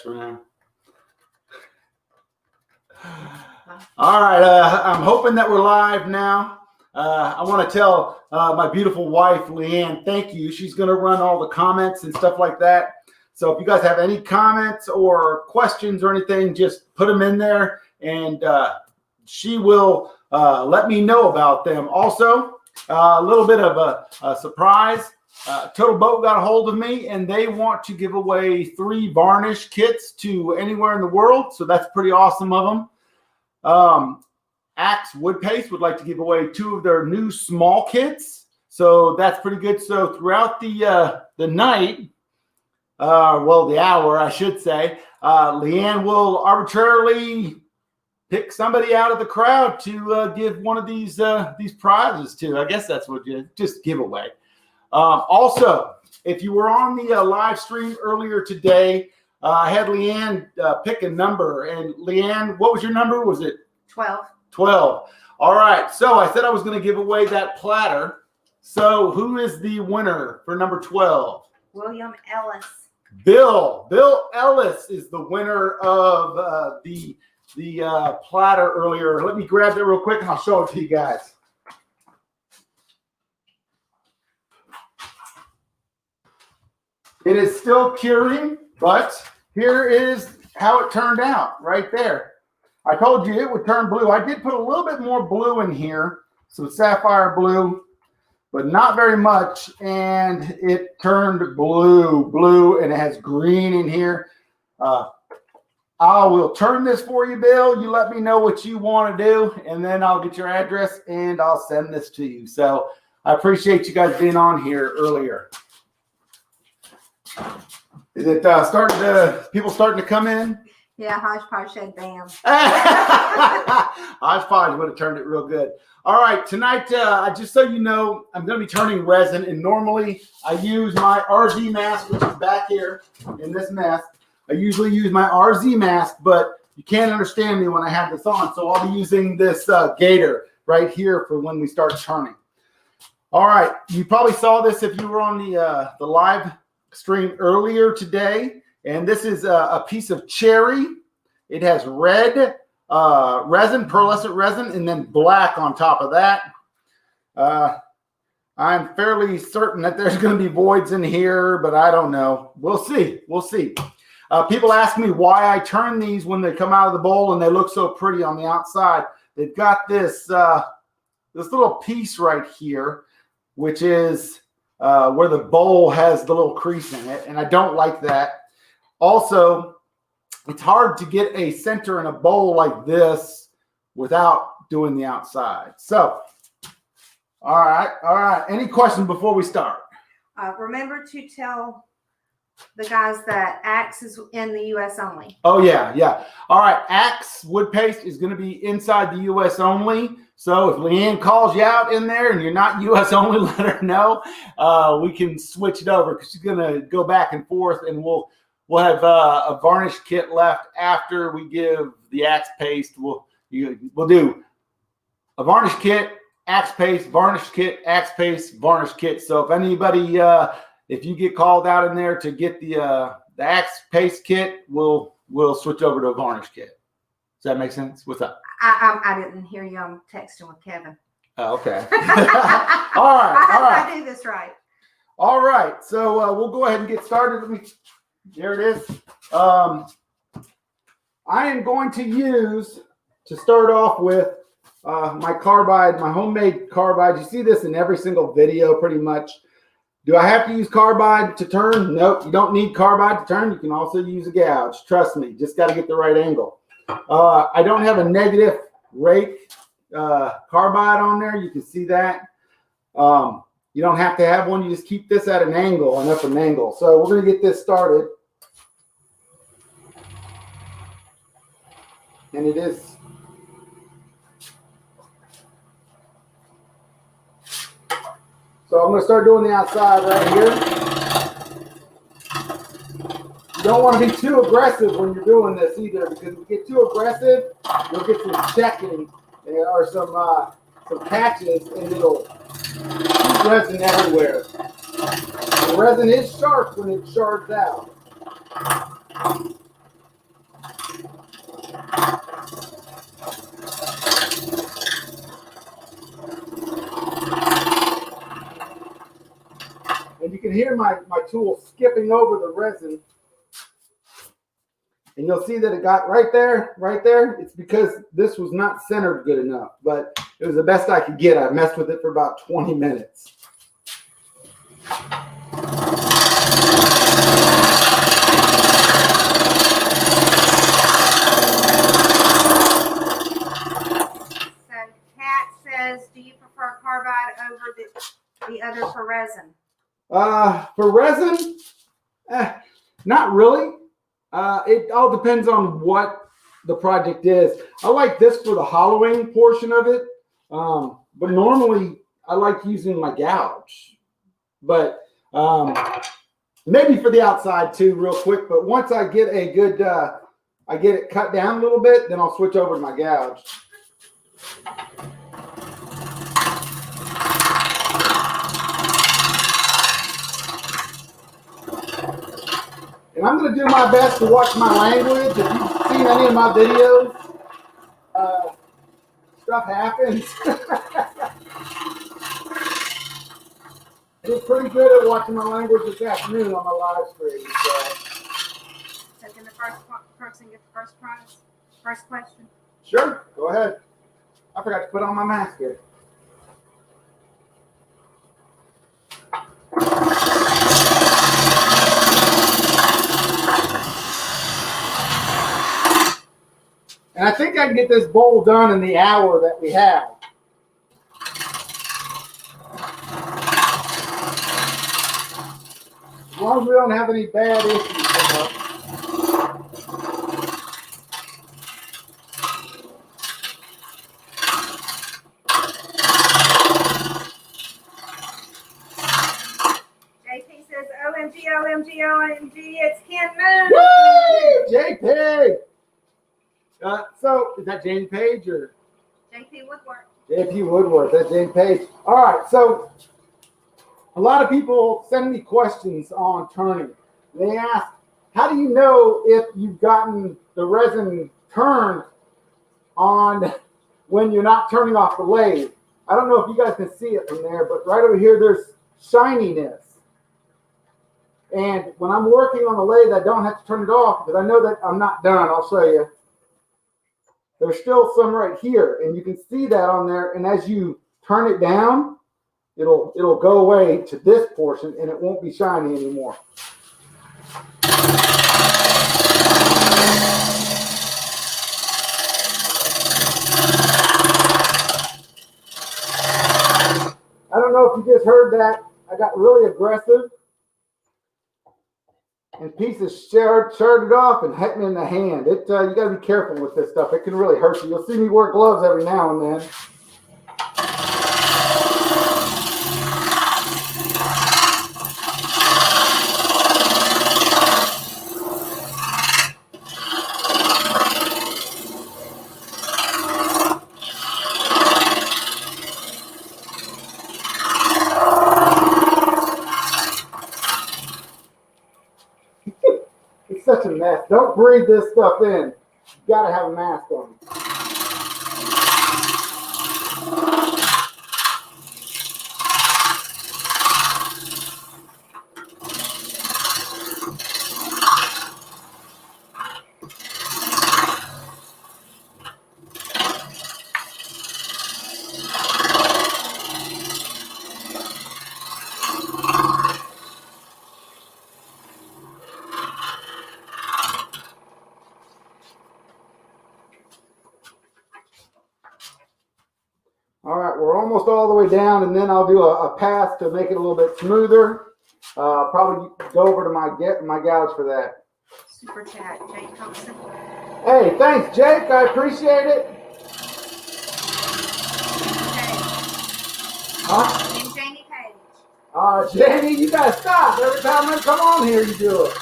for now. All right, I'm hoping that we're live now. I want to tell my beautiful wife, Leanne, thank you. She's going to run all the comments and stuff like that. So if you guys have any comments or questions or anything, just put them in there, and she will let me know about them. Also, a little bit of a surprise. Total Boat got a hold of me, and they want to give away 3 varnish kits to anywhere in the world. So that's pretty awesome of them. Axe Wood Paste would like to give away 2 of their new small kits. So that's pretty good. So throughout the night, the hour, I should say, Leanne will arbitrarily pick somebody out of the crowd to give one of these prizes to. I guess that's what you just give away. Also, if you were on the live stream earlier today, I had Leanne pick a number. And Leanne, what was your number? Was it 12? 12. All right. So I said I was going to give away that platter. So who is the winner for number 12? William Ellis. Bill Ellis is the winner of the platter earlier. Let me grab it real quick and I'll show it to you guys. It is still curing, but here is how it turned out right there. I told you it would turn blue. I did put a little bit more blue in here, some sapphire blue, but not very much. And it turned blue, and it has green in here. I will turn this for you, Bill. You let me know what you want to do, and then I'll get your address and I'll send this to you. So I appreciate you guys being on here earlier. Is it people starting to come in? Yeah, Hodgepodge said bam. Hodgepodge would have turned it real good. All right, tonight, just so you know, I'm going to be turning resin, and normally I use my RZ mask, which is back here in this mask. I usually use my RZ mask, but you can't understand me when I have this on, so I'll be using this gator right here for when we start turning. All right, you probably saw this if you were on the live stream earlier today, and this is a piece of cherry. It has red resin, pearlescent resin, and then black on top of that. I'm fairly certain that there's going to be voids in here, but I don't know. We'll see. People ask me why I turn these when they come out of the bowl and they look so pretty on the outside. They've got this this little piece right here, which is where the bowl has the little crease in it, and I don't like that. Also, it's hard to get a center in a bowl like this without doing the outside. So, all right. Any questions before we start? Remember to tell the guys that Axe is in the U.S. only. Oh, yeah. All right, Axe Wood Paste is going to be inside the U.S. only. So if Leanne calls you out in there and you're not U.S. only, let her know. We can switch it over because she's going to go back and forth, and we'll have a varnish kit left after we give the Axe paste. We'll do a varnish kit, Axe paste, varnish kit, Axe paste, varnish kit. So if anybody, if you get called out in there to get the Axe paste kit, we'll switch over to a varnish kit. Does that make sense? What's up? I didn't hear you. I'm texting with Kevin. Oh, okay. All right. I do this right. All right. So we'll go ahead and get started. There it is. I am going to use, to start off with, my carbide, my homemade carbide. You see this in every single video pretty much. Do I have to use carbide to turn? Nope. You don't need carbide to turn. You can also use a gouge. Trust me. Just got to get the right angle. I don't have a negative rake carbide on there. You can see that. You don't have to have one. You just keep this at an angle, an up an angle. So we're going to get this started. And it is. So I'm going to start doing the outside right here. You don't want to be too aggressive when you're doing this either, because if you get too aggressive, you'll get some checking or some catches, and it'll shoot resin everywhere. The resin is sharp when it shards out. hear my tool skipping over the resin. And you'll see that it got right there. It's because this was not centered good enough, but it was the best I could get. I messed with it for about 20 minutes. Do you prefer carbide over the other for resin? For resin, not really. It all depends on what the project is. I like this for the hollowing portion of it, but normally I like using my gouge. But maybe for the outside too, real quick. But once I get a good, I get it cut down a little bit, then I'll switch over to my gouge. And I'm going to do my best to watch my language. If you've seen any of my videos, stuff happens. I did pretty good at watching my language this afternoon on my live stream. So can the first person get the first prize? First question? Sure, go ahead. I forgot to put on my mask here. And I think I can get this bowl done in the hour that we have. As long as we don't have any bad issues come up. JP says, OMG, OMG, OMG, it's Ken Moon. Woo! JP! So, is that Jane Page or? JP Woodworth. JP Woodworth, that's Jane Page. All right, so a lot of people send me questions on turning. They ask, how do you know if you've gotten the resin turned on when you're not turning off the lathe? I don't know if you guys can see it from there, but right over here, there's shininess. And when I'm working on the lathe, I don't have to turn it off because I know that I'm not done. I'll show you. There's still some right here, and you can see that on there. And as you turn it down, it'll go away to this portion, and it won't be shiny anymore. I don't know if you just heard that. I got really aggressive, and pieces sharded off and hit me in the hand. You got to be careful with this stuff. It can really hurt you. You'll see me wear gloves every now and then. It's such a mess. Don't breathe this stuff in. You got to have a mask on. All right, we're almost all the way down, and then I'll do a pass to make it a little bit smoother. Probably go over to my gouge for that. Super chat, Jacobson. Hey, thanks, Jake. I appreciate it. Huh? And Jamie Page. Jamie, you gotta stop. Every time I come on here, you do it.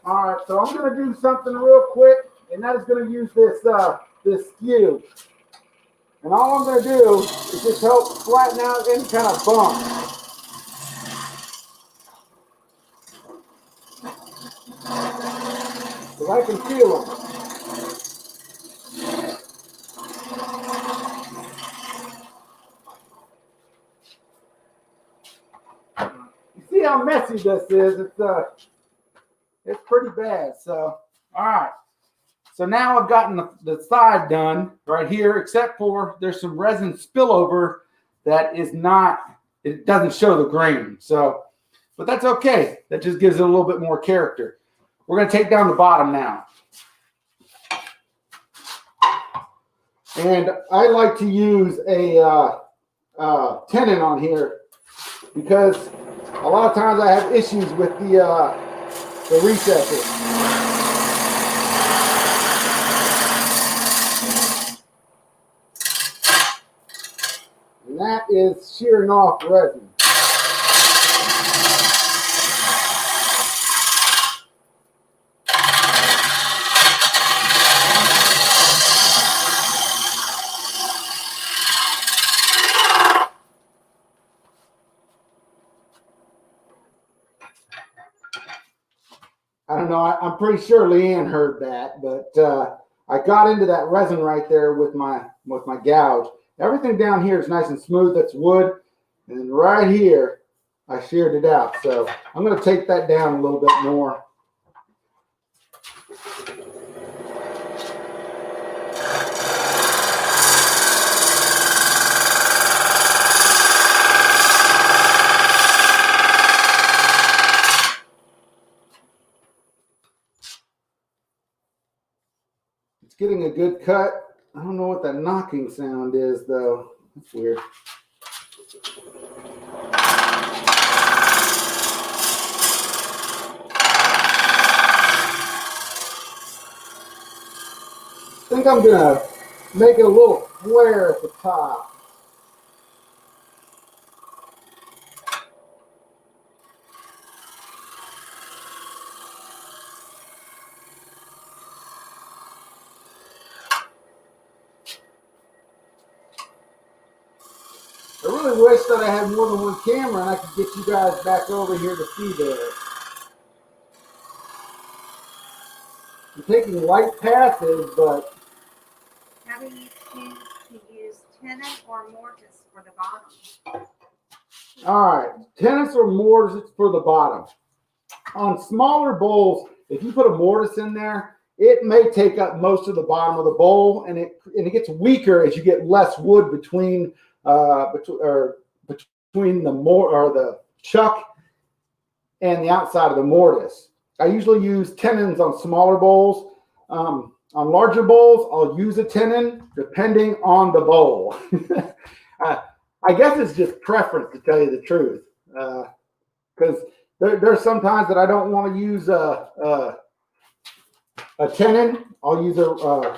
All right, so I'm going to do something real quick. and that is going to use this skew. And all I'm going to do is just help flatten out any kind of bump. Because I can feel them. You see how messy this is? It's pretty bad. So, all right. So now I've gotten the side done right here, except for there's some resin spillover that is not, it doesn't show the grain. So, but that's okay. That just gives it a little bit more character. We're going to take down the bottom now. And I like to use a tenon on here because a lot of times I have issues with the recesses. And that is shearing off resin. I don't know. I'm pretty sure Leanne heard that, but I got into that resin right there with my gouge. Everything down here is nice and smooth. That's wood, and then right here, I sheared it out. So I'm going to take that down a little bit more. Getting a good cut. I don't know what that knocking sound is though. That's weird. I think I'm gonna make it a little flare at the top. I really wish that I had more than one camera and I could get you guys back over here to see this. I'm taking light passes, but... How do you choose to use tenon or mortise for the bottom? All right, tennis or mortise for the bottom. On smaller bowls, if you put a mortise in there, it may take up most of the bottom of the bowl, and it gets weaker as you get less wood between the chuck and the outside of the mortise. I usually use tenons on smaller bowls. On larger bowls, I'll use a tenon depending on the bowl. I guess it's just preference, to tell you the truth, because there's sometimes that I don't want to use a tenon. I'll use a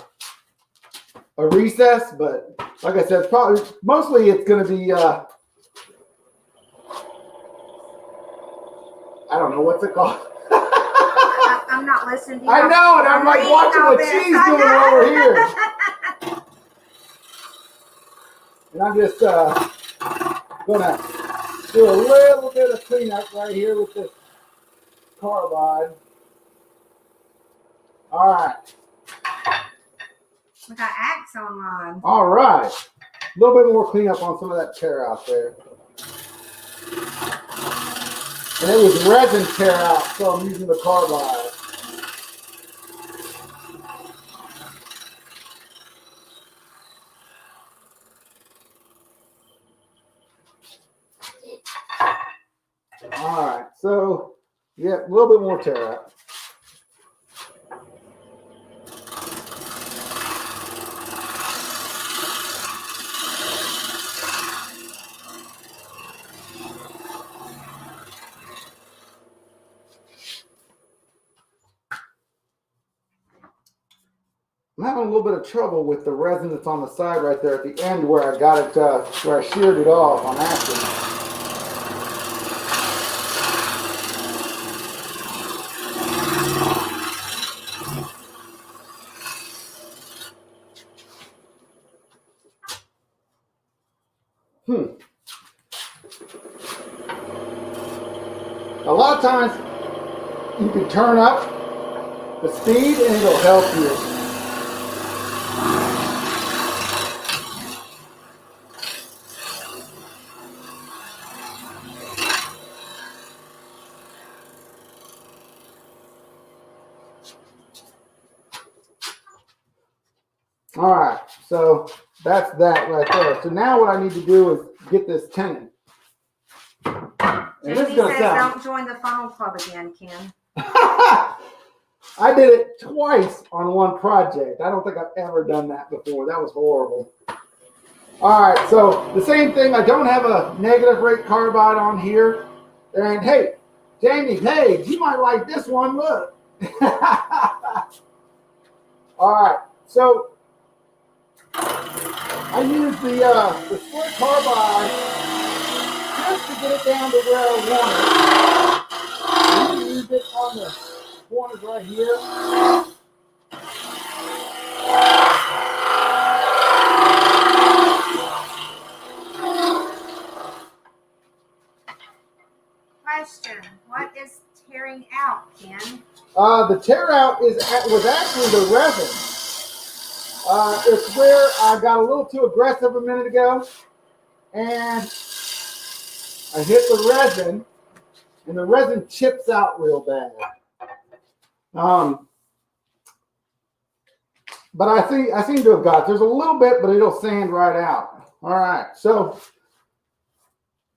recess, but like I said, mostly it's going to be I don't know what's it called. I'm not listening to you. I know, and I'm like watching what she's doing over here. And I'm just gonna do a little bit of cleanup right here with this carbide. All right. We got axe online. All right. A little bit more cleanup on some of that tear out there. And it was resin tear out, so I'm using the carbide. All right, so yeah, a little bit more tear out. I'm having a little bit of trouble with the resin that's on the side right there at the end where I got it, where I sheared it off on accident. A lot of times you can turn up the speed and it'll help you. All right, so that's that right there. So now what I need to do is get this tenon. And Jamie says don't join the funnel club again, Ken. I did it twice on one project. I don't think I've ever done that before. That was horrible. All right, so the same thing. I don't have a negative rate carbide on here. And hey, Jamie, hey, you might like this one. Look. All right, so I use the split carbide just to get it down to where I want it. I use it on the corners right here. Question: what is tearing out, Ken? The tear out was actually the resin. It's where I got a little too aggressive a minute ago, and I hit the resin, and the resin chips out real bad. But I seem to have got, there's a little bit, but it'll sand right out. All right, so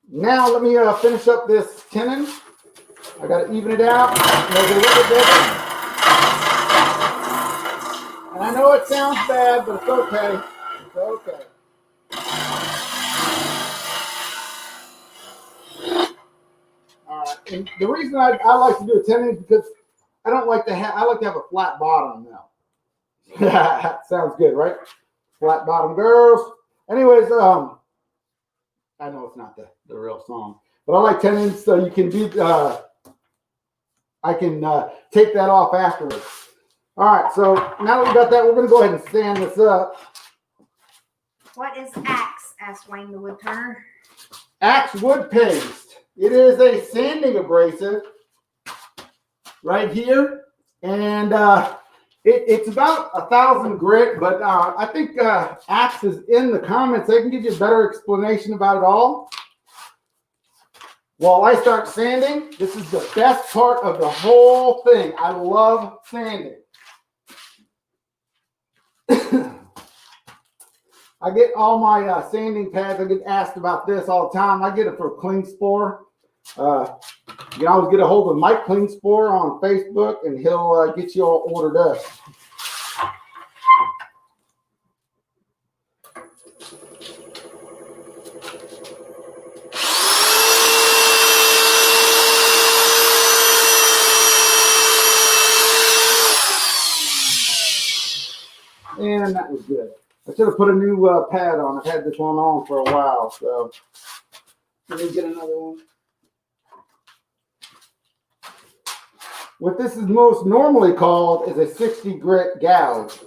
now let me finish up this tenon. I got to even it out, make it a little bit bigger. And I know it sounds bad, but it's okay. It's okay. All right, and the reason I like to do a tenon is because I like to have a flat bottom now. Sounds good, right? Flat bottom girls. Anyways, I know it's not the real song, but I like tenons so you can do. I can take that off afterwards. All right, so now that we got that, we're going to go ahead and sand this up. What is Axe? Asked Wayne the woodturner. Axe wood paste. It is a sanding abrasive right here, and it's about 1,000 grit. But I think Axe is in the comments. They can give you a better explanation about it all. While I start sanding, this is the best part of the whole thing. I love sanding. I get all my sanding pads. I get asked about this all the time. I get it for Clean Spore. You can always get a hold of Mike Clean Spore on Facebook, and he'll get you all ordered up. And that was good. I should have put a new pad on. I've had this one on for a while, so let me get another one. What this is most normally called is a 60 grit gouge.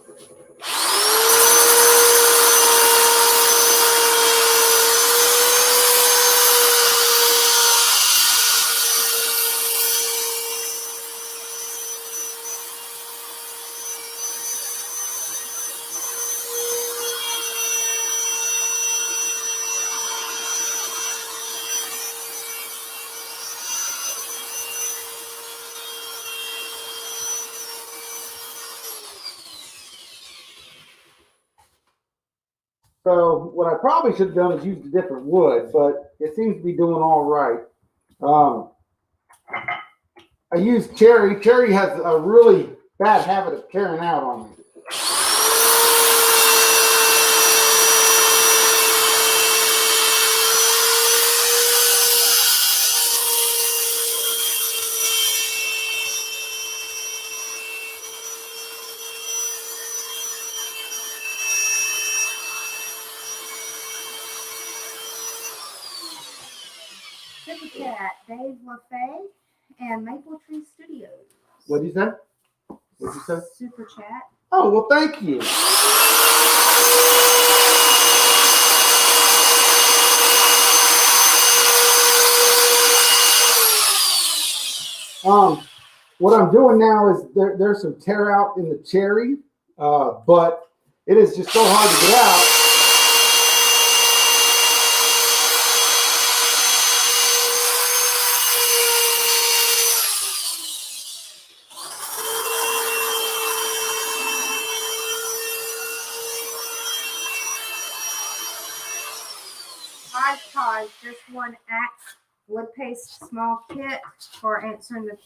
So what I probably should have done is used a different wood, but it seems to be doing all right. I used cherry. Cherry has a really bad habit of tearing out on me. Super Cat, Dave LaFay, and Maple Tree Studios. What did you say? What did you say? Super Chat. Oh, well, thank you. What I'm doing now is there's some tear out in the cherry, but it is just so hard to get out. Hodgepodge just won Axe wood paste small kit for answering the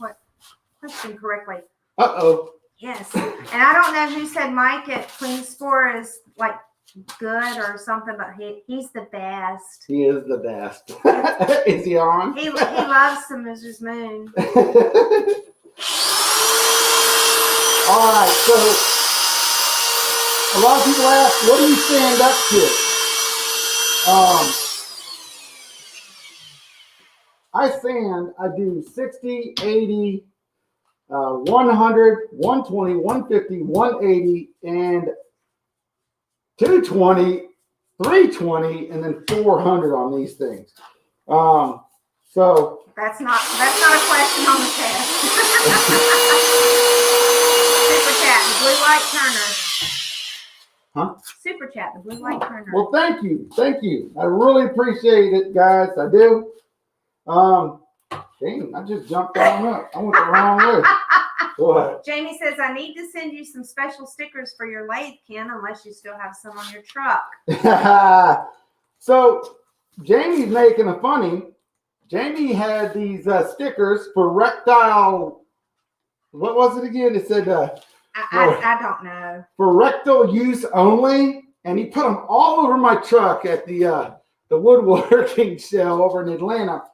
question correctly. Uh-oh. Yes. And I don't know who said Mike at Clean Score is like good or something, but he's the best. He is the best. Is he on? He loves some Mrs. Moon. All right, so a lot of people ask, what do you stand up to? I do 60, 80, 100, 120, 150, 180, and 220, 320, and then 400 on these things. So that's not a question on the test. Super chat, the blue light turner. Huh? Super chat, the blue light turner. Well, thank you. I really appreciate it, guys. I do. Dang, I just jumped on up. I went the wrong way. What? Jamie says, I need to send you some special stickers for your lathe, Ken, unless you still have some on your truck. So, Jamie's making a funny. Jamie had these stickers for rectile. What was it again? It said, I don't know. For rectal use only. And he put them all over my truck at the woodworking show over in Atlanta.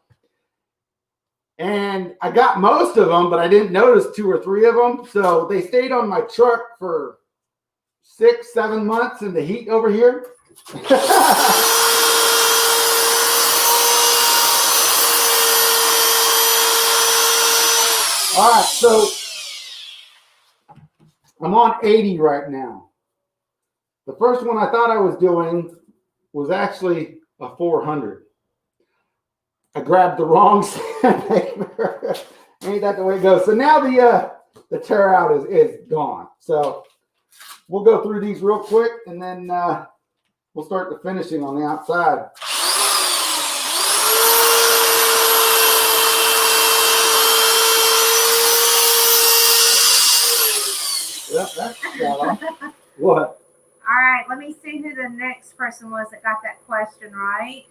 And I got most of them, but I didn't notice 2 or 3 of them. So they stayed on my truck for 6, 7 months in the heat over here. All right, so I'm on 80 right now. The first one I thought I was doing was actually a 400. I grabbed the wrong sandpaper. Ain't that the way it goes? So now the tear out is gone. So we'll go through these real quick, and then we'll start the finishing on the outside. Yep, that's got What? All right, let me see who the next person was that got that question right.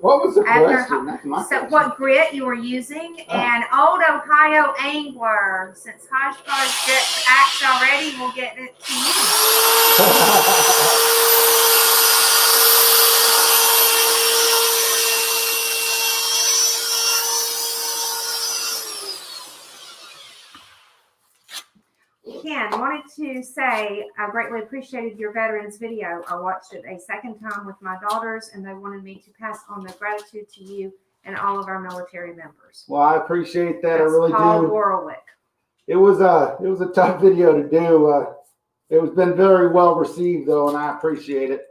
What was the question? That's my question. What grit you were using? And Old Ohio Angler, since Hodgepodge gets Axe already, we'll get it to you. Ken, wanted to say I greatly appreciated your veterans video. I watched it a second time with my daughters, and they wanted me to pass on their gratitude to you and all of our military members. Well, I appreciate that. That's I really Paul do. Warwick. It was a tough video to do. It was been very well received though, and I appreciate it.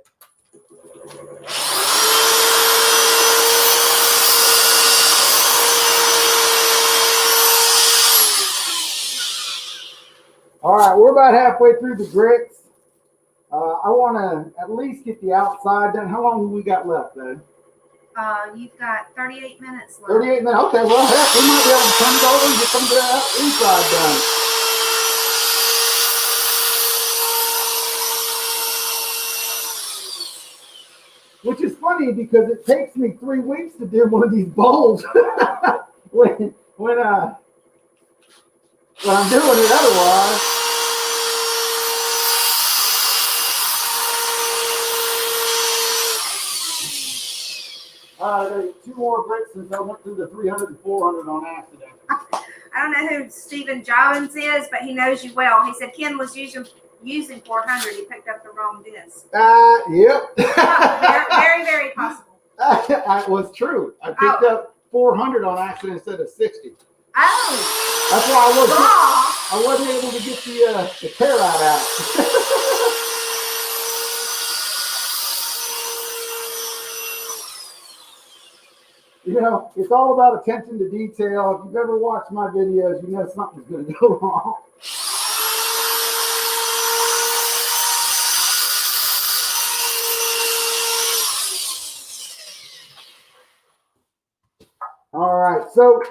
All right, we're about halfway through the grits. I want to at least get the outside done. How long have we got left, then? You've got 38 minutes left. 38 minutes. Okay, well, heck, we might be able to turn it over and get some of the inside done. Which is funny because it takes me 3 weeks to do one of these bowls when I'm doing it otherwise. There's 2 more bricks since I went through the 300 and 400 on accident. I don't know who Stephen Jones is, but he knows you well. He said Ken was using 400. He picked up the wrong disc. Yep. Very, very possible. That was true. I picked up 400 on accident instead of 60. Oh. That's why I wasn't able to get the tear out. You know, it's all about attention to detail. If you've ever watched my videos, you know something's going to go wrong. All right, so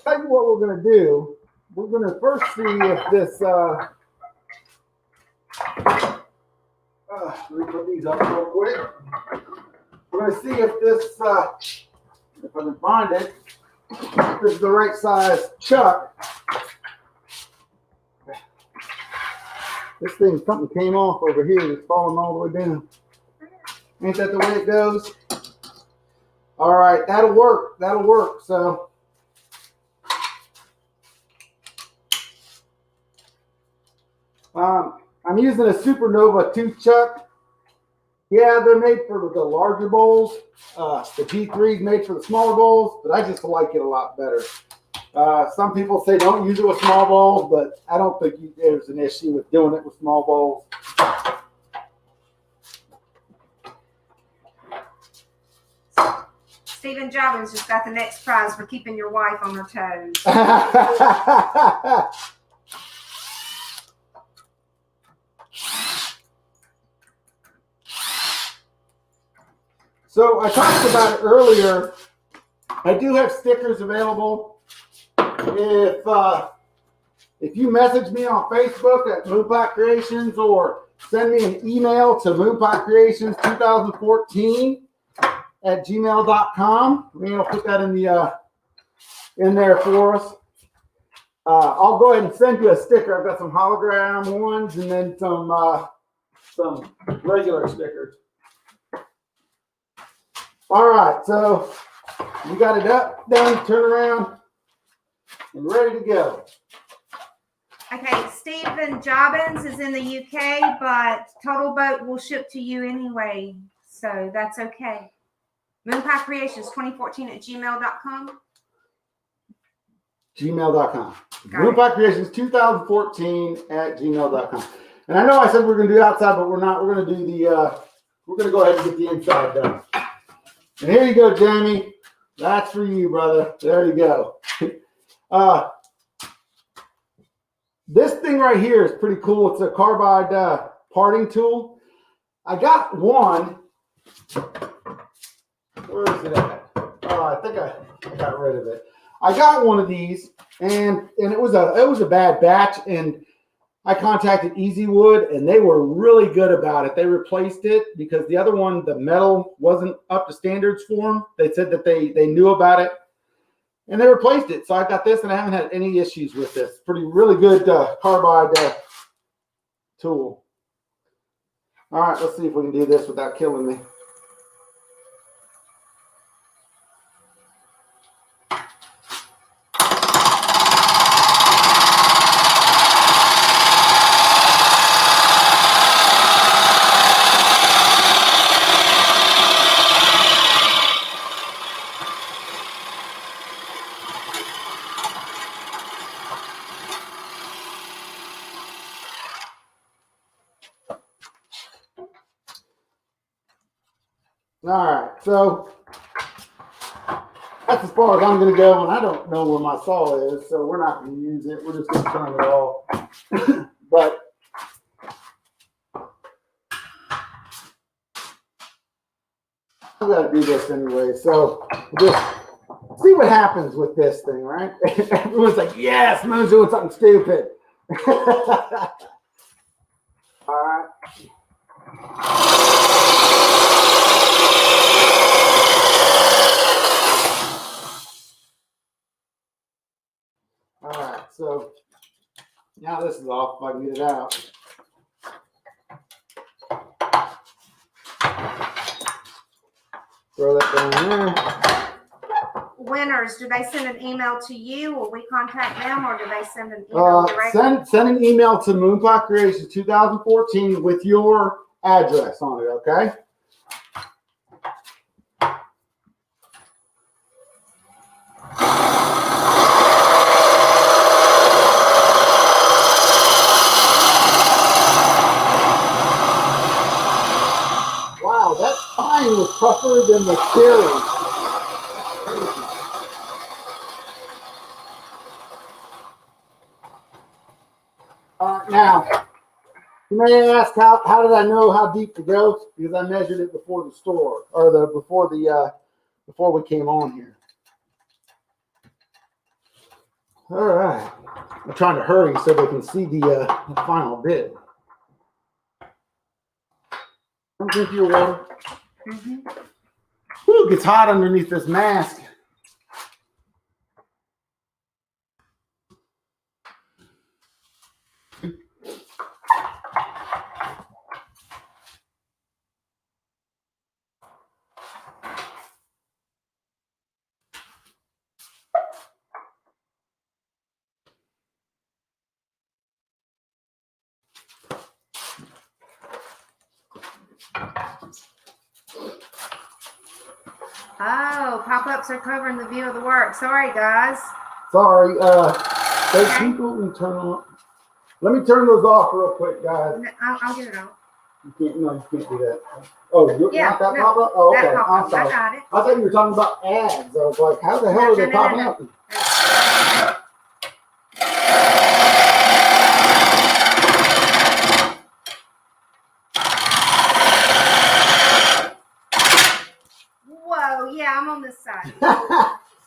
tell you what we're going to do. We're going to first see if this. Let me put these up real quick. We're going to see if this, if I can find it, if this is the right size chuck. This thing, something came off over here. It's falling all the way down. Ain't that the way it goes? All right, that'll work. That'll work. So, I'm using a Supernova tooth chuck. Yeah, they're made for the larger bowls. The T3 is made for the smaller bowls, but I just like it a lot better. Some people say don't use it with small bowls, but I don't think there's an issue with doing it with small bowls. Stephen Jobbins just got the next prize for keeping your wife on her toes. So I talked about it earlier. I do have stickers available. If you message me on Facebook at Moonpie Creations or send me an email to moonpiecreations2014@gmail.com. I'll put that in there for us. I'll go ahead and send you a sticker. I've got some hologram ones and then some regular stickers. All right, so you got it up, down, turn around, and ready to go. Okay, Stephen Jobbins is in the UK, but Total Boat will ship to you anyway, so that's okay. Moonpie Creations 2014@gmail.com. Gmail.com. Moonpie Creations 2014@gmail.com. And I know I said we're going to do outside, but we're not. We're going to do we're going to go ahead and get the inside done. And here you go, Jamie. That's for you, brother. There you go. This thing right here is pretty cool. It's a carbide parting tool. I got one. Where is it at? I think I got rid of it. I got one of these, and it was a bad batch, and I contacted Easy Wood, and they were really good about it. They replaced it because the other one, the metal wasn't up to standards for them. They said that they knew about it, and they replaced it. So I got this, and I haven't had any issues with this. Really good carbide tool. All right, let's see if we can do this without killing me. All right, so that's as far as I'm going to go, and I don't know where my saw is, so we're not going to use it. We're just going to turn it off. But I'm going to do this anyway, so just see what happens with this thing, right? Everyone's like, yes, Moon's doing something stupid. All right. All right, so now this is off. If I can get it out. Throw that down there. Winners, do they send an email to you, or we contact them, or do they send an email directly? Send an email to Moonpie Creations 2014 with your address on it, okay? resin was tougher than the cherry. Now, you may ask, how did I know how deep to go? Because I measured it before the store, or before we came on here. All right. I'm trying to hurry so they can see the final bit. Drink your water. Mm-hmm. Whew, it gets hot underneath this mask. Oh, pop-ups are covering the view of the work. Sorry, guys. Sorry. Those people can turn on. Let me turn those off real quick, guys. No, I'll get it off. You can't do that. Oh, you want that no, pop-up? Oh, okay. That pop-up. I'm sorry. I got it. I thought you were talking about ads. I was like, how the hell are they popping up? Whoa, yeah, I'm on this side.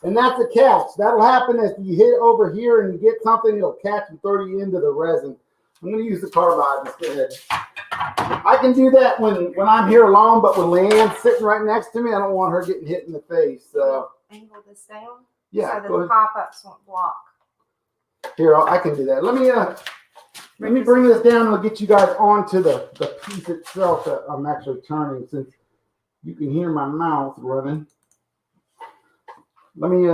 And that's a catch. That'll happen if you hit over here and you get something, it'll catch and throw you into the resin. I'm going to use the carbide instead. I can do that when I'm here alone, but when Leanne's sitting right next to me, I don't want her getting hit in the face. So angle this down, yeah, so the pop-ups won't block. Here, I can do that. Let me bring this down and I'll get you guys onto the piece itself that I'm actually turning, since you can hear my mouth running. Let me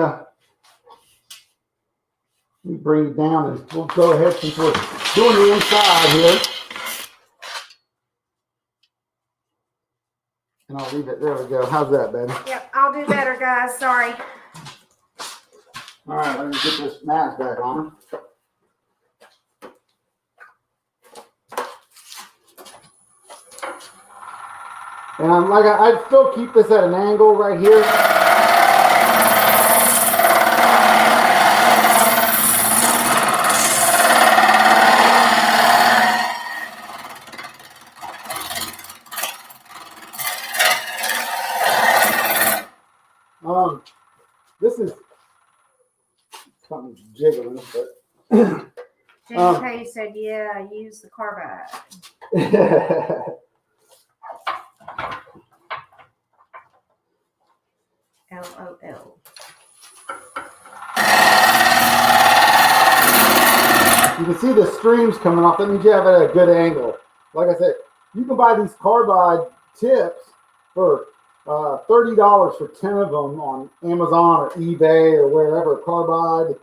bring it down and we'll go ahead since we're doing the inside here. And I'll leave it. There we go. How's that, baby? Yep, I'll do better, guys. Sorry. All right, let me get this mask back on. And I'd still keep this at an angle right here. This is something jiggling, but Jimmy K said, yeah, use the carbide. LOL. You can see the streams coming off. That means you have it at a good angle. Like I said, you can buy these carbide tips for $30 for 10 of them on Amazon or eBay or wherever. Carbide,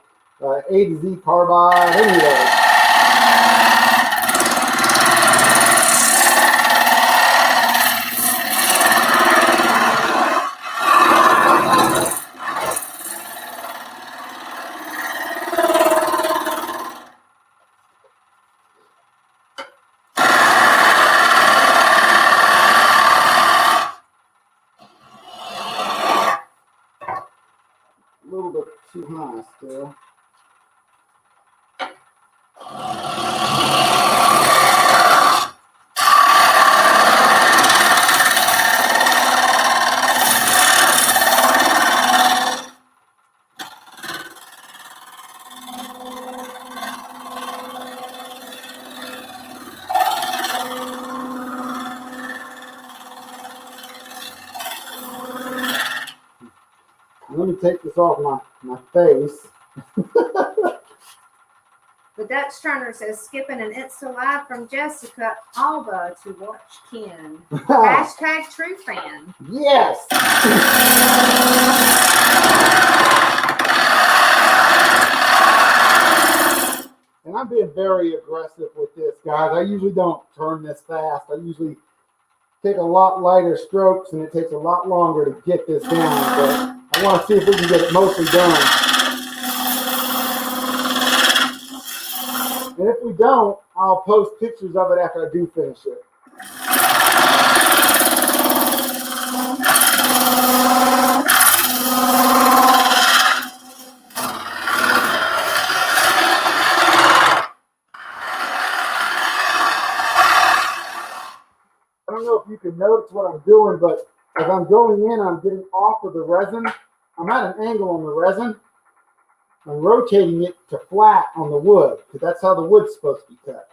A to Z carbide, any of those. A little bit too high still. Let me take this off my face. The Dutch Turner says, skipping an Insta live from Jessica Alba to watch Ken. Hashtag true fan. Yes. And I'm being very aggressive with this, guys. I usually don't turn this fast. I usually take a lot lighter strokes, and it takes a lot longer to get this down. But I want to see if we can get it mostly done. And if we don't, I'll post pictures of it after I do finish it. don't know if you can notice what I'm doing, but as I'm going in, I'm getting off of the resin. I'm at an angle on the resin. I'm rotating it to flat on the wood, because that's how the wood's supposed to be cut.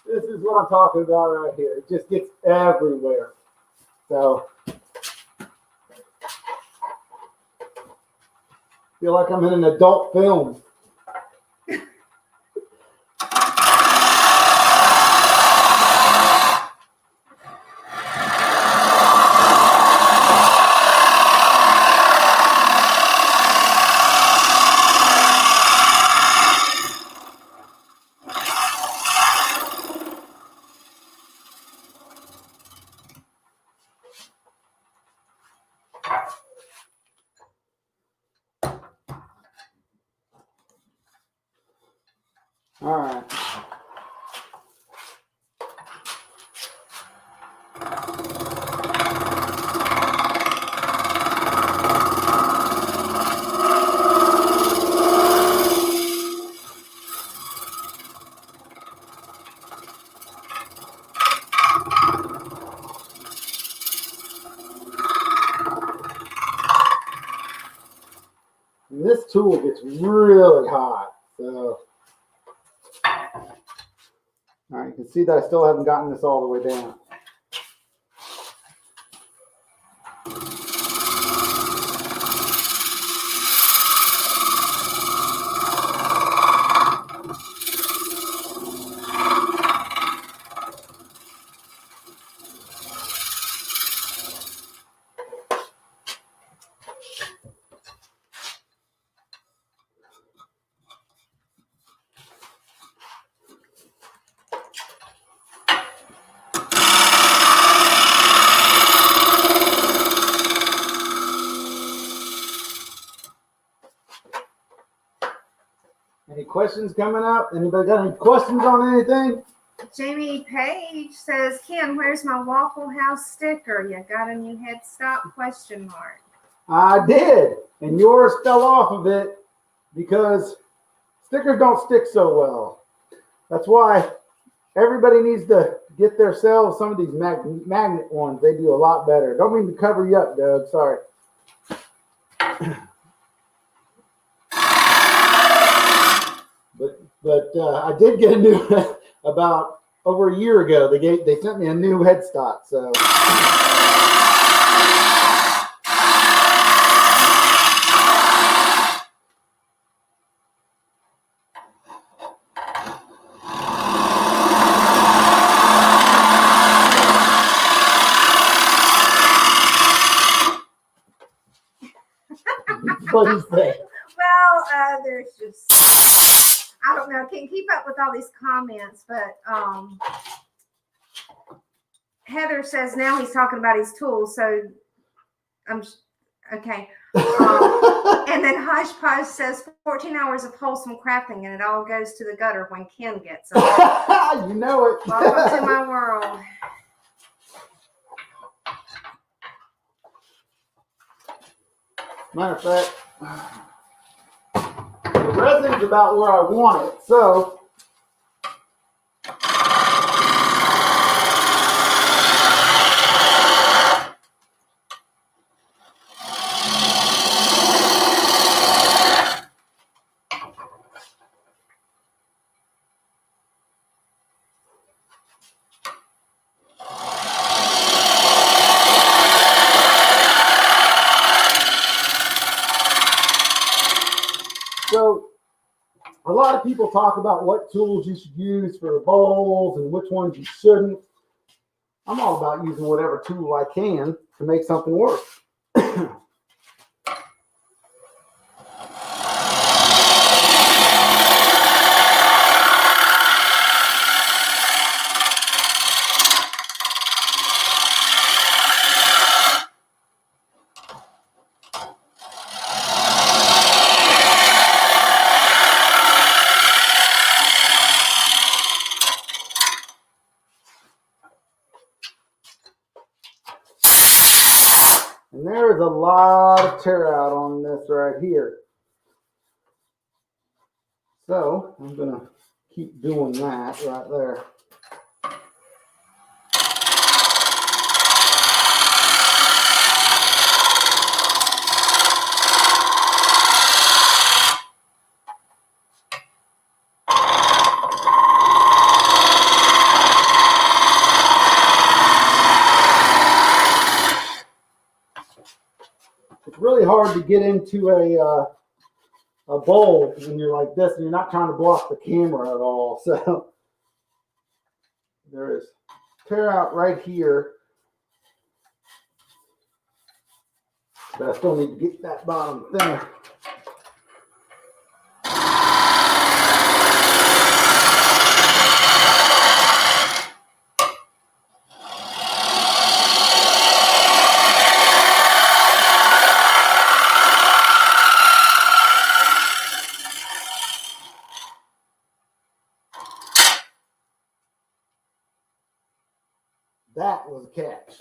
This is what I'm talking about right here. It just gets everywhere. So, feel like I'm in an adult film. All right. And this tool gets really hot. So, all right, you can see that I still haven't gotten this all the way down. Any questions coming up? Anybody got any questions on anything? Jamie Page says, Ken, where's my Waffle House sticker? You got a new headstock? Question mark. I did, and yours fell off of it because stickers don't stick so well. That's why everybody needs to get themselves some of these magnet ones. They do a lot better. Don't mean to cover you up, Doug. Sorry. But I did get a new about over a year ago. They sent me a new headstock. So. What do you say? Well, there's just, I don't know, can't keep up with all these comments, but Heather says now he's talking about his tools, so I'm okay. And then Hush Push says 14 hours of wholesome crafting, and it all goes to the gutter when Ken gets it. You know it. Welcome to my world. Matter of fact, the resin's about where I want it, so. So a lot lot of people talk about what tools you should use for bowls and which ones you shouldn't. I'm all about using whatever tool I can to make something work. And there is a lot of tear out on this right here. So I'm going to keep doing that right there. It's really hard to get into a bowl when you're like this and you're not trying to block the camera at all. So there is tear out right here, but I still need to get that bottom thinner. That was a catch.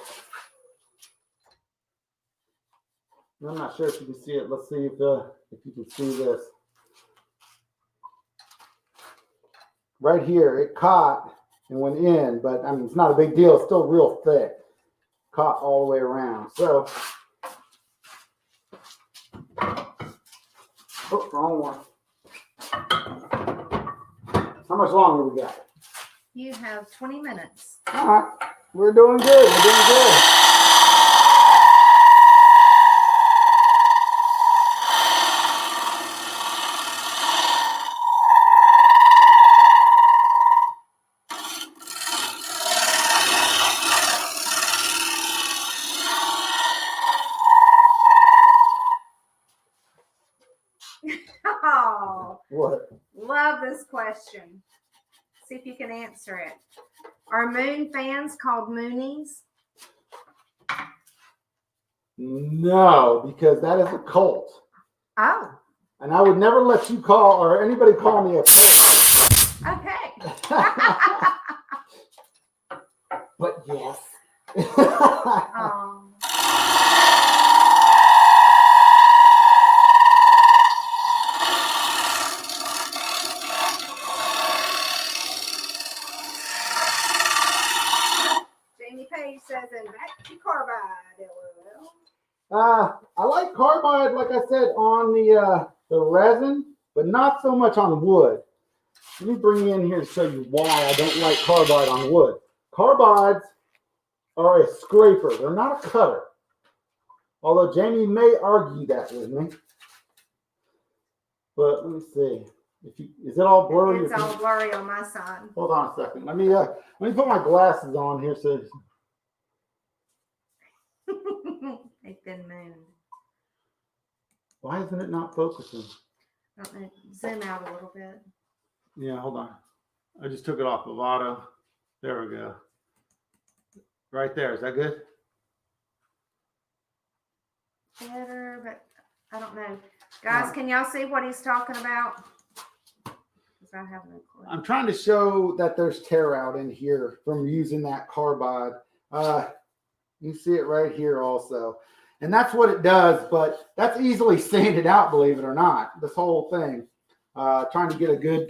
I'm not sure if you can see it. Let's see if you can see this. Right here, it caught and went in, but I mean, it's not a big deal. It's still real thick. Caught all the way around. So, oh, wrong one. How much longer we got? You have 20 minutes. All right. We're doing good. We're doing good. Oh, What? love this question. See if you can answer it. Are moon fans called moonies? No, because that is a cult. Oh, And I would never let you call or anybody call me a cult. okay. But yes. Jamie Page says, and back to carbide, LOL. I like carbide, like I said, on the resin, but not so much on wood. Let me bring you in here to show you why I don't like carbide on wood. Carbides are a scraper. They're not a cutter. Although Jamie may argue that with me. But let me see. Is it all blurry? It's all blurry on my side. Hold on a second. Let me put my glasses on here so They've been mooned. why isn't it not focusing? I don't know. Zoom out a little bit. Yeah, hold on. I just took it off of auto. There we go. Right there. Is that good? Better, but I don't know. Guys, can y'all see what he's talking about? Because I have no clue. I'm trying to show that there's tear out in here from using that carbide. You see it right here also. And that's what it does, but that's easily sanded out, believe it or not, this whole thing. Trying to get a good,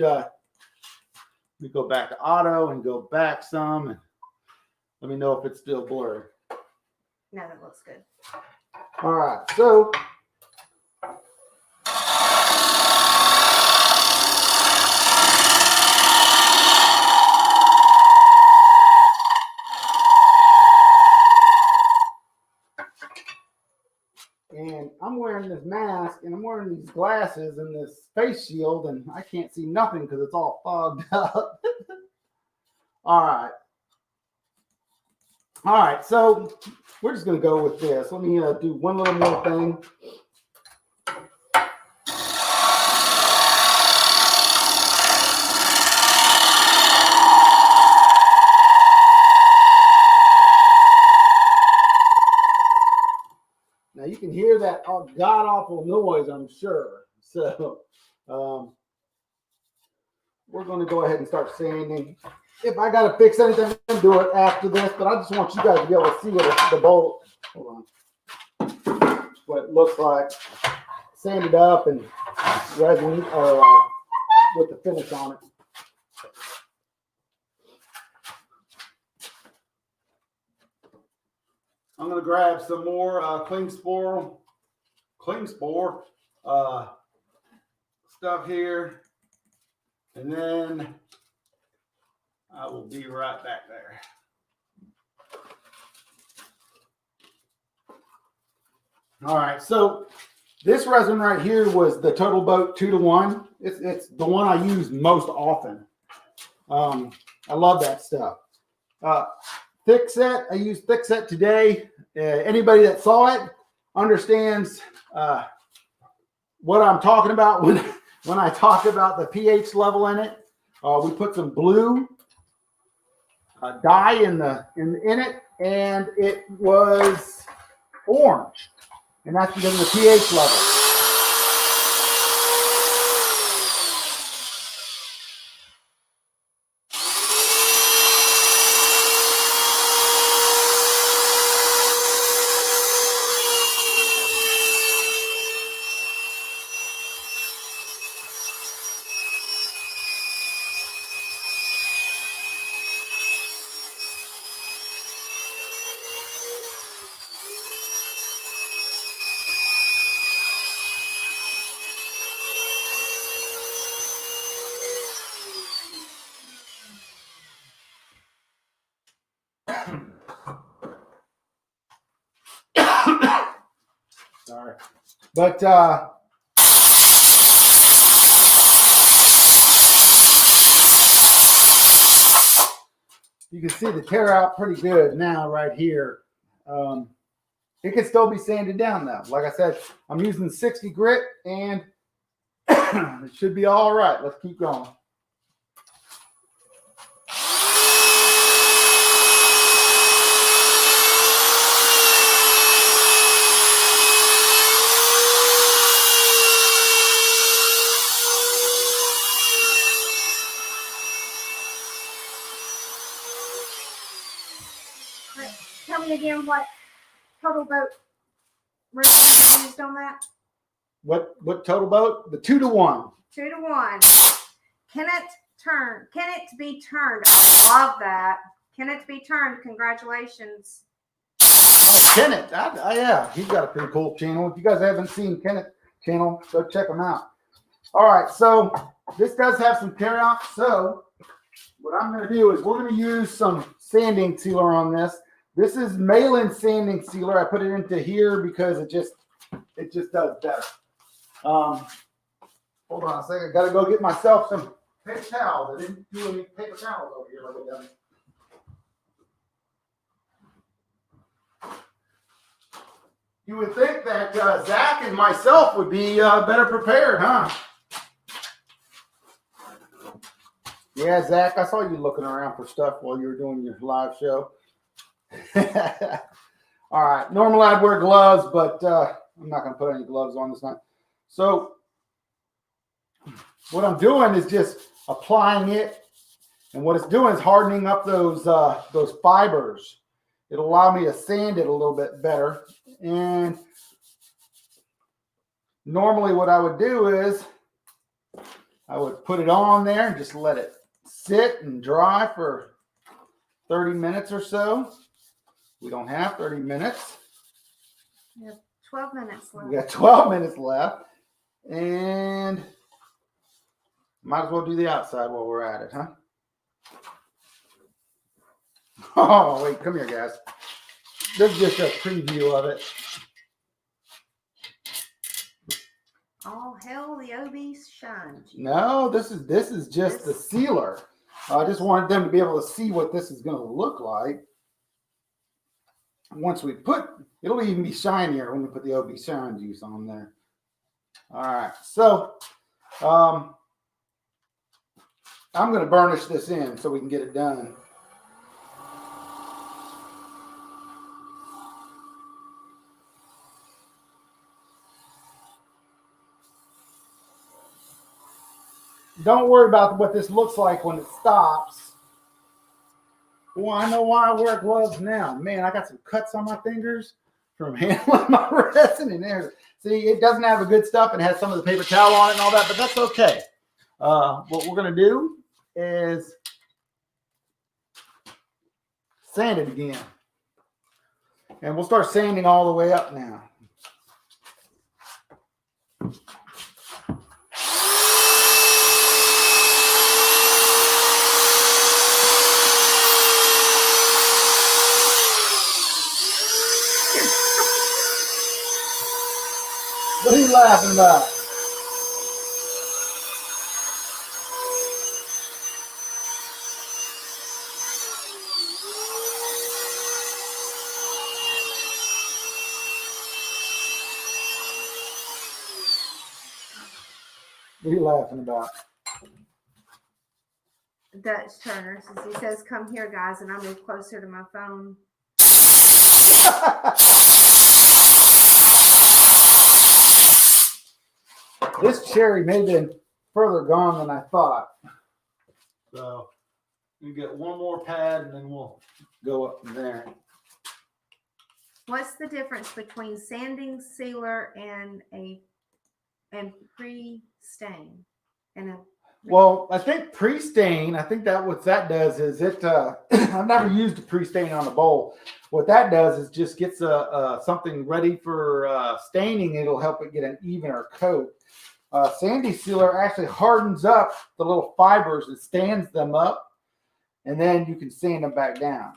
we go back to auto and go back some. And let me know if it's still blurry. No, that looks good. All right, so and I'm wearing this mask and I'm wearing these glasses and this face shield, and I can't see nothing because it's all fogged up. All right. All right, so we're just going to go with this. Let me do one little more thing. Now you can hear that god-awful noise, I'm sure. So we're going to go ahead and start sanding. If I got to fix anything, I'm going to do it after this, but I just want you guys to be able to see what the bolt, hold on, what it looks like. Sanded up and resin, or with the finish on it. I'm going to grab some more cling spore stuff here, and then I will be right back there. All right, so this resin right here was the Total Boat 2-to-1. It's the one I use most often. I love that stuff. Thickset, I used Thickset today. Anybody that saw it understands what I'm talking about when I talk about the pH level in it. We put some blue dye in it, and it was orange, and that's because of the pH level. Sorry, but you can see the tear out pretty good now right here. It can still be sanded down though. Like I said, I'm using 60 grit, and it should be all right. Let's keep going. Tell me again what Total Boat resin you used on that? What Total Boat? The 2-to-1. 2-to-1. Can it be turned? I love that. Can it be turned? Congratulations. Kenneth, yeah, he's got a pretty cool channel. If you guys haven't seen Kenneth's channel, go check him out. All right, so this does have some tear out. So what I'm going to do is we're going to use some sanding sealer on this. This is Malin sanding sealer. I put it into here because it just does better. Hold on a second. I got to go get myself some paper towels. I didn't do any paper towels over here like I done. You would think that Zach and myself would be better prepared, huh? Yeah, Zach, I saw you looking around for stuff while you were doing your live show. All right. Normally I'd wear gloves, but I'm not going to put any gloves on this night. So what I'm doing is just applying it, and what it's doing is hardening up those fibers. It'll allow me to sand it a little bit better. And normally what I would do is I would put it on there and just let it sit and dry for 30 minutes or so. We don't have 30 minutes. We have 12 minutes left. We got 12 minutes left. And might as well do the outside while we're at it, huh? Oh, wait, come here, guys. This is just a preview of it. Oh hell, the OB shined. No, this is just the sealer. I just wanted them to be able to see what this is going to look like. Once we put, it'll even be shinier when we put the OB shine juice on there. All right, so I'm going to burnish this in so we can get it done. Don't worry about what this looks like when it stops. Well, I know why I wear gloves now. Man, I got some cuts on my fingers from handling my resin in there. See, it doesn't have the good stuff and has some of the paper towel on it and all that, but that's okay. What we're going to do is sand it again. And we'll start sanding all the way up now. What are you laughing about? What are you laughing about? Dutch Turner, since he says, "Come here, guys," and I move closer to my phone. This cherry may have been further gone than I thought. So we get one more pad and then we'll go up from there. What's the difference between sanding sealer and pre-stain? Well, I think pre-stain, I think that what that does is it, I've never used a pre-stain on a bowl. What that does is just gets something ready for staining. It'll help it get an evener coat. Sandy sealer actually hardens up the little fibers and stands them up, and then you can sand them back down.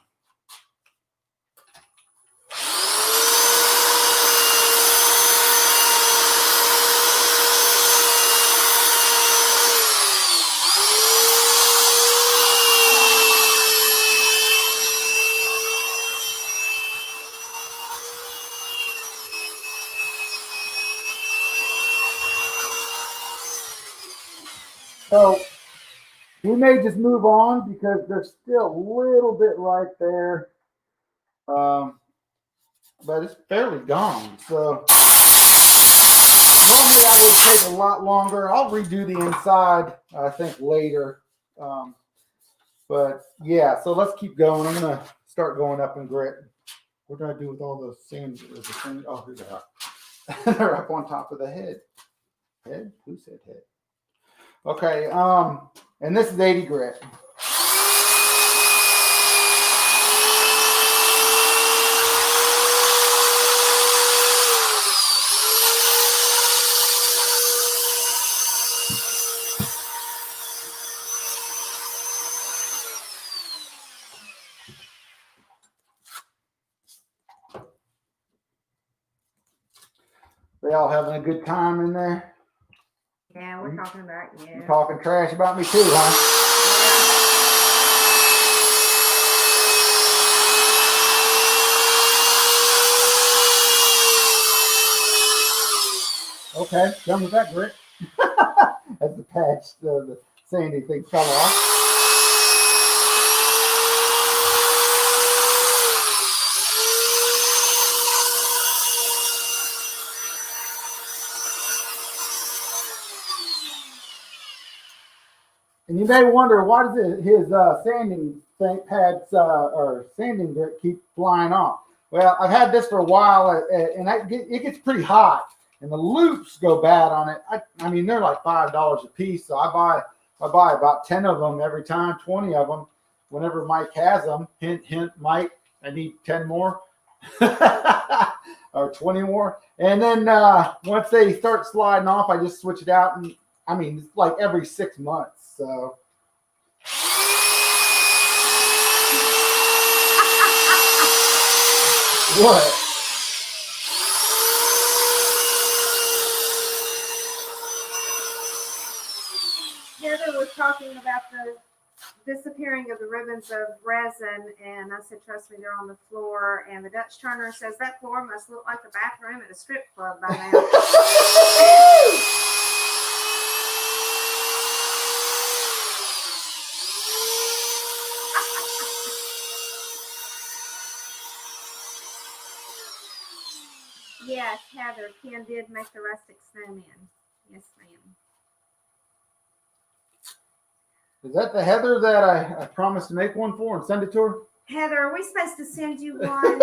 So we may just move on because there's still a little bit right there, but it's fairly gone. So normally that would take a lot longer. I'll redo the inside, I think, later. But yeah, so let's keep going. I'm going to start going up in grit. What do I do with all those sands? Oh, here they are. They're up on top of the head. Head? Who said head? Okay, and this is 80 grit. They all having a good time in there? Yeah, we're talking about you. You're talking trash about me too, huh? Yeah. Okay, done with that grit. As the patch, the sandy thing fell off. And you may wonder, why does his sanding pads or sanding grit keep flying off? Well, I've had this for a while, and it gets pretty hot, and the loops go bad on it. I mean, they're like $5 a piece, so I buy about 10 of them every time, 20 of them, whenever Mike has them. Hint, hint, Mike, I need 10 more or 20 more. And then once they start sliding off, I just switch it out, and I mean, it's like every 6 months. So what? Heather was talking about the disappearing of the ribbons of resin, and I said, trust me, they're on the floor. And the Dutch turner says that floor must look like the bathroom at a strip club by now. Yes, Heather, Ken did make the rustic snowman. Yes, ma'am. Is that the Heather that I promised to make one for and send it to her? Heather, are we supposed to send you one?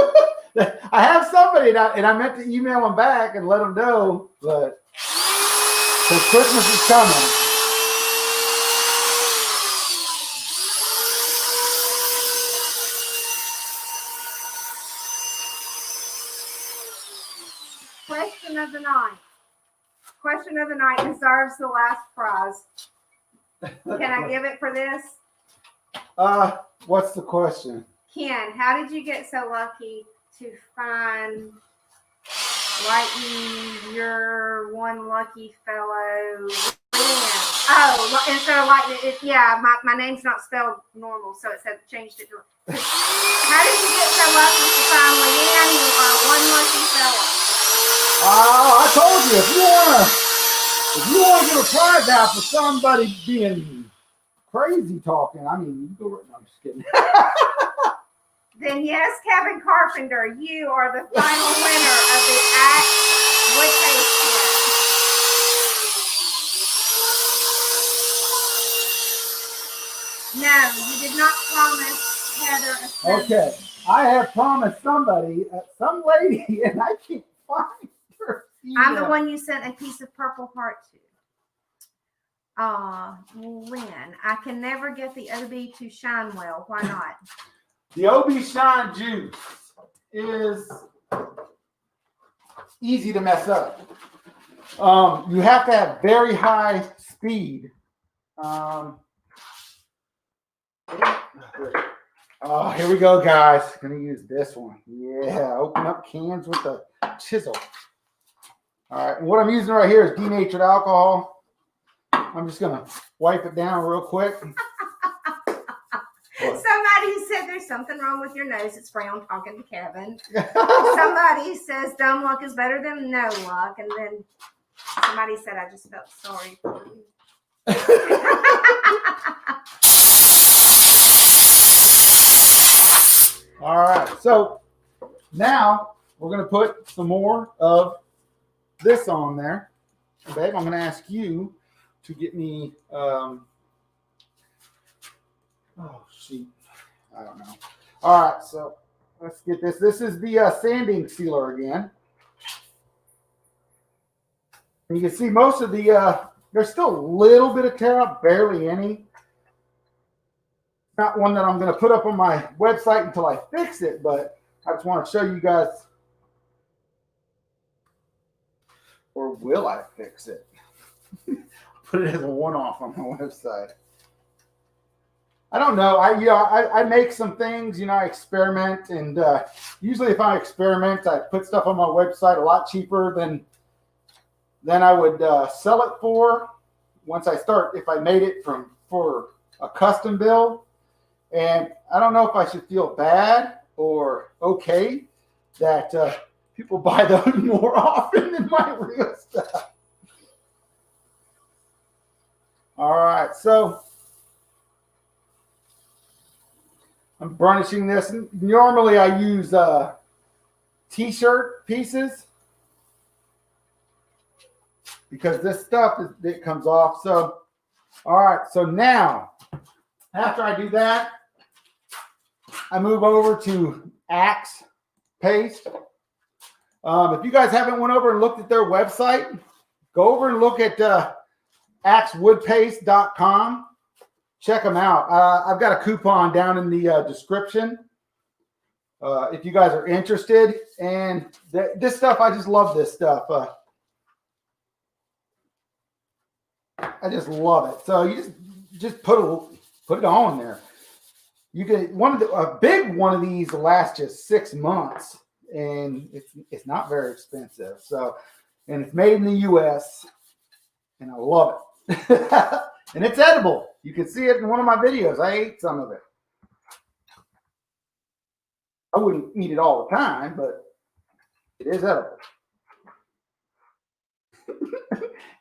I have somebody, and I meant to email them back and let them know, but because Christmas is coming. Question of the night. Question of the night deserves the last prize. Can I give it for this? What's the question? Ken, how did you get so lucky to find lightning your one lucky fellow? Oh, instead of lightning, yeah, my name's not spelled normal, so it said changed it to. How did you get so lucky to find Leanne? You are one lucky fella. I told you, if you want to give a prize out for somebody being crazy talking, I mean, you go. No, I'm just kidding. Then yes, Kevin Carpenter, you are the final winner of the Axe Wood Paste Kit. No, you did not promise Heather a snowman. Okay, I have promised somebody, some lady, and I can't find her. I'm the one you sent a piece of purple heart to. Lynn, I can never get the OB to shine well. Why not? The OB Shine Juice is easy to mess up. You have to have very high speed. Here we go, guys. Gonna use this one. Yeah, open up cans with the chisel. All right, and what I'm using right here is denatured alcohol. I'm just gonna wipe it down real quick. Somebody said there's something wrong with your nose. It's Brown talking to Kevin. Somebody says dumb luck is better than no luck. And then somebody said I just felt sorry for you. All right, so now we're going to put some more of this on there. Babe, I'm going to ask you to get me, oh, shoot. I don't know. All right, so let's get this. This is the sanding sealer again. And you can see most of the, there's still a little bit of tear up, barely any. Not one that I'm going to put up on my website until I fix it, but I just want to show you guys. Or will I fix it? Put it as a one-off on my website. I don't know. I make some things, I experiment, and usually if I experiment, I put stuff on my website a lot cheaper than I would sell it for once I start, if I made it for a custom build. And I don't know if I should feel bad or okay that people buy those more often than my real stuff. All right, so I'm burnishing this. Normally I use t-shirt pieces because this stuff it comes off. So, all right, so now after I do that, I move over to Axe Paste. If you guys haven't went over and looked at their website, go over and look at axewoodpaste.com. Check them out. I've got a coupon down in the description if you guys are interested. And this stuff, I just love this stuff. I just love it. So you just put it on there. You get a big one of these will last just 6 months, and it's not very expensive. So, and it's made in the U.S. and I love it. And it's edible. You can see it in one of my videos. I ate some of it. I wouldn't eat it all the time, but it is edible.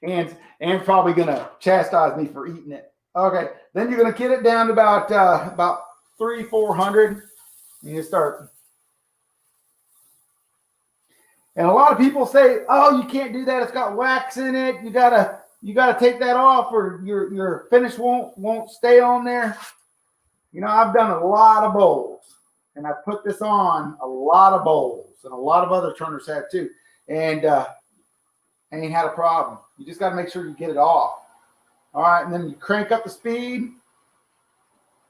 and probably gonna chastise me for eating it. Okay, then you're gonna get it down to about 300-400. And you start. And a lot of people say, "Oh, you can't do that. It's got wax in it. You gotta take that off, or your finish won't stay on there." You know, I've done a lot of bowls, and I put this on a lot of bowls, and a lot of other turners have too, and ain't had a problem. You just got to make sure you get it off. All right, and then you crank up the speed.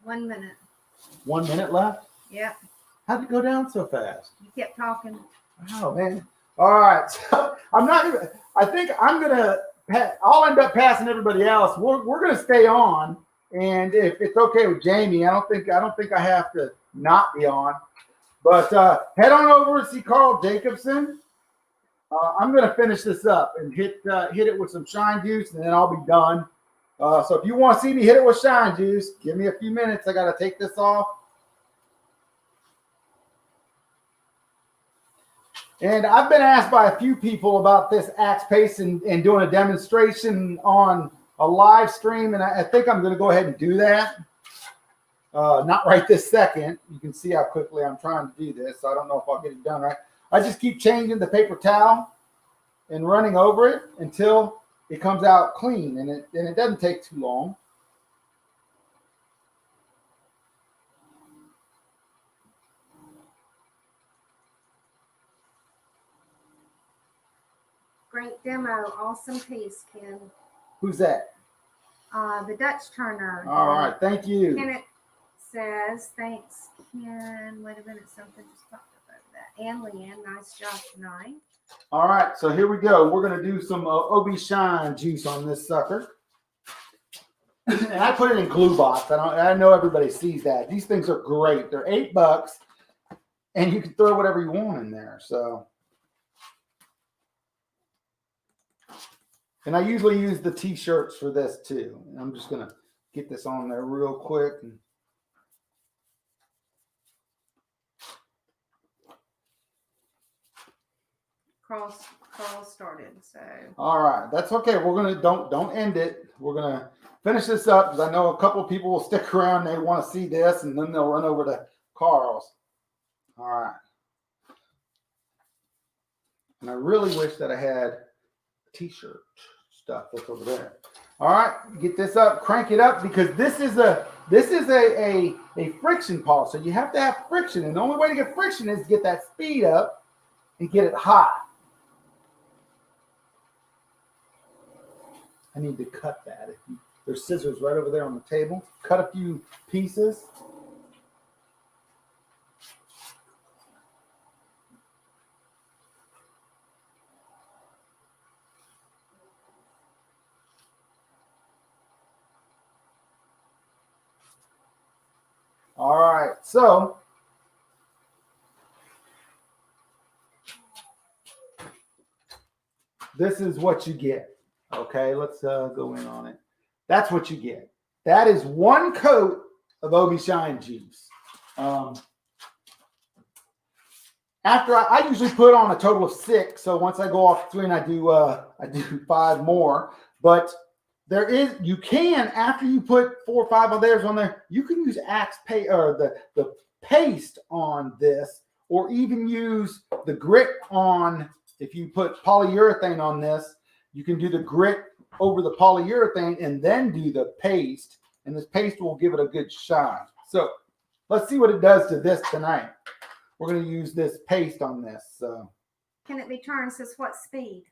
1 minute. 1 minute left. Yep. How'd it go down so fast? You kept talking. Oh man! All right, so I think I'm gonna. I'll end up passing everybody else. We're gonna stay on, and if it's okay with Jamie, I don't think I have to not be on. But head on over and see Carl Jacobson. I'm gonna finish this up and hit it with some shine juice, and then I'll be done. So if you want to see me hit it with shine juice, give me a few minutes. I gotta take this off. And I've been asked by a few people about this axe paste and doing a demonstration on a live stream, and I think I'm going to go ahead and do that. Not right this second. You can see how quickly I'm trying to do this, so I don't know if I'll get it done right. I just keep changing the paper towel and running over it until it comes out clean, and it doesn't take too long. Great demo. Awesome piece, Ken. Who's that? The Dutch turner. All right. Thank you. Kenneth says, thanks, Ken. Wait a minute. Something just popped up over that. And Leanne, nice job tonight. All right. So here we go. We're going to do some OB Shine juice on this sucker. And I put it in glue box. I know everybody sees that. These things are great. They're $8, and you can throw whatever you want in there. So. And I usually use the t-shirts for this too. And I'm just going to get this on there real quick. Carl started, so. All right, that's okay. We're going to don't end it. We're going to finish this up because I know a couple of people will stick around. They want to see this, and then they'll run over to Carl's. All right. And I really wish that I had t-shirt stuff that's over there. All right, get this up, crank it up, because this is a friction polish. So you have to have friction, and the only way to get friction is to get that speed up and get it hot. I need to cut that. There's scissors right over there on the table. Cut a few pieces. All right, so this is what you get. Okay, let's go in on it. That's what you get. That is one coat of OB Shine juice. After I usually put on a total of 6. So once I go off the screen, I do 5 more. But you can, after you put 4 or 5 of theirs on there, you can use axe paste or the paste on this, or even use the grit on. If you put polyurethane on this, you can do the grit over the polyurethane and then do the paste, and this paste will give it a good shine. So let's see what it does to this tonight. We're going to use this paste on this. So Can it be turned? Says what speed?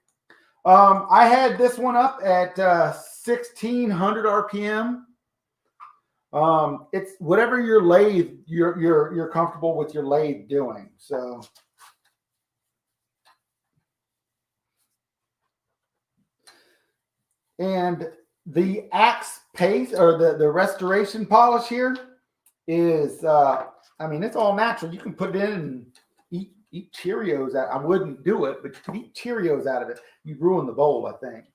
I had this one up at 1600 RPM. It's whatever your lathe you're comfortable with your lathe doing. So and the axe paste or the restoration polish here is I mean, it's all natural. You can put it in and eat Cheerios out. I wouldn't do it, but you can eat Cheerios out of it. You ruin the bowl, I think.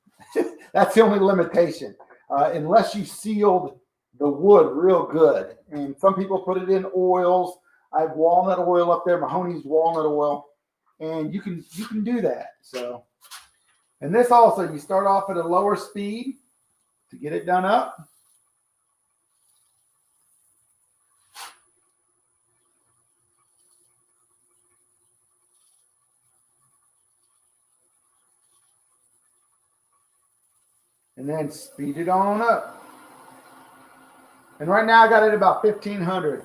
That's the only limitation. unless you sealed the wood real good. And some people put it in oils. I have walnut oil up there, Mahoney's walnut oil, and you can do that. So, and this also, you start off at a lower speed to get it done up. And then speed it on up. And right now I got it at about 1500.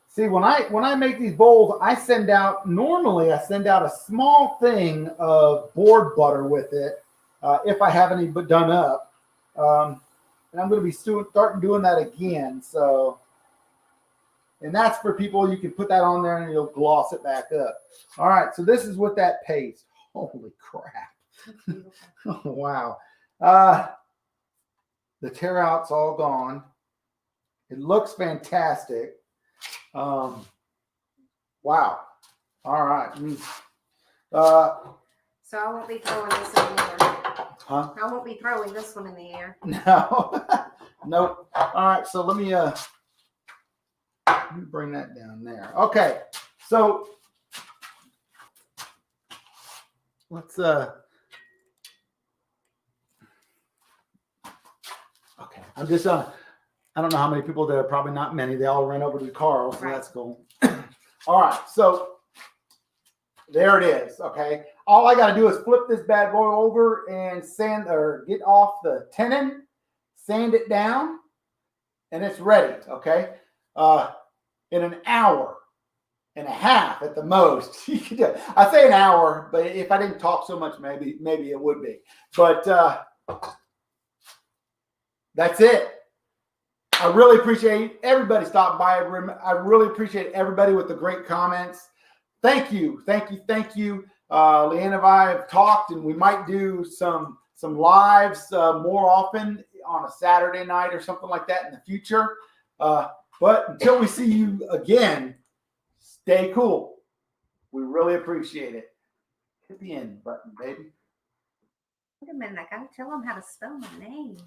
See, when I make these bowls, normally I send out a small thing of board butter with it, if I have any done up. And I'm going to be starting doing that again. So, and that's for people, you can put that on there and you'll gloss it back up. All right, so this is with that paste. Holy crap. Oh, wow. The tear out's all gone. It looks fantastic. Wow. All right. So I won't be throwing this in the air. Huh? I won't be throwing this one in the air. No. Nope. All right. So let me bring that down there. Okay. So let's okay. I'm just I don't know how many people there. Probably not many. They all ran over to Carl, so that's cool. All right. So there it is. Okay. All I got to do is flip this bad boy over and sand or get off the tenon, sand it down, and it's ready. Okay. In an hour and a half at the most. You can do it. I say an hour, but if I didn't talk so much, maybe it would be. But that's it. I really appreciate everybody stopping by. I really appreciate everybody with the great comments. Thank you. Leanne and I have talked, and we might do some lives more often on a Saturday night or something like that in the future. But until we see you again, stay cool. We really appreciate it. Hit the end button, baby. Wait a minute, I gotta tell them how to spell my name.